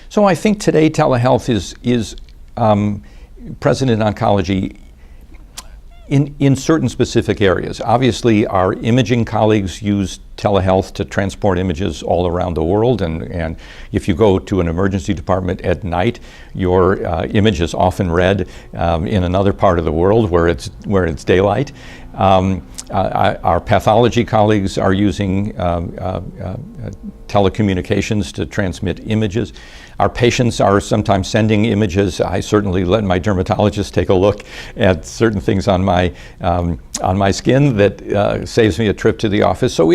So I think today telehealth is present in oncology in certain specific areas. Obviously, our imaging colleagues use telehealth to transport images all around the world, and if you go to an emergency department at night, your image is often read in another part of the world where it's daylight. Our pathology colleagues are using telecommunications to transmit images. Our patients are sometimes sending images. I certainly let my dermatologist take a look at certain things on my skin that saves me a trip to the office. So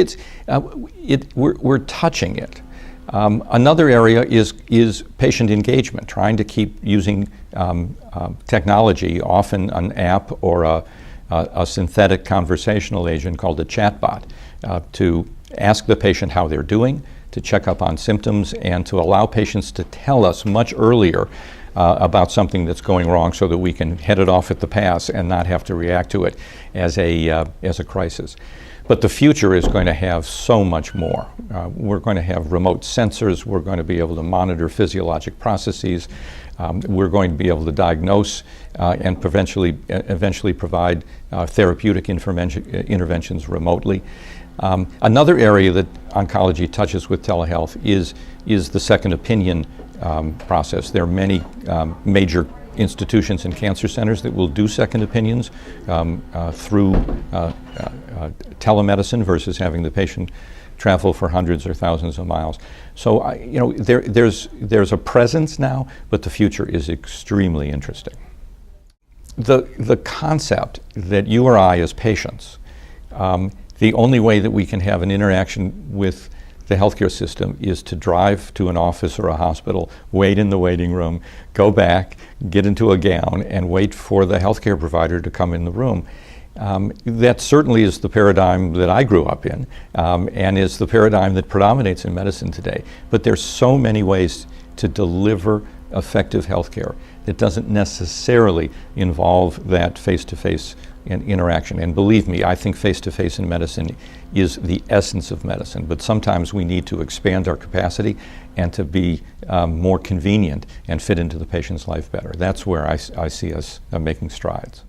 we're touching it. Another area is patient engagement, trying to keep using technology, often an app or a synthetic conversational agent called a chatbot, to ask the patient how they're doing, to check up on symptoms, and to allow patients to tell us much earlier about something that's going wrong so that we can head it off at the pass and not have to react to it as a crisis. But the future is going to have so much more. We're going to have remote sensors. We're going to be able to monitor physiologic processes. We're going to be able to diagnose and eventually provide therapeutic interventions remotely. Another area that oncology touches with telehealth is the second opinion process. There are many major institutions and cancer centers that will do second opinions through telemedicine versus having the patient travel for hundreds or thousands of miles. So there's a presence now, but the future is extremely interesting. The concept that you or I as patients, the only way that we can have an interaction with the healthcare system is to drive to an office or a hospital, wait in the waiting room, go back, get into a gown, and wait for the healthcare provider to come in the room. That certainly is the paradigm that I grew up in, and is the paradigm that predominates in medicine today. But there's so many ways to deliver effective healthcare that doesn't necessarily involve that face-to-face interaction. And believe me, I think face-to-face in medicine is the essence of medicine, but sometimes we need to expand our capacity and to be more convenient and fit into the patient's life better. That's where I see us making strides.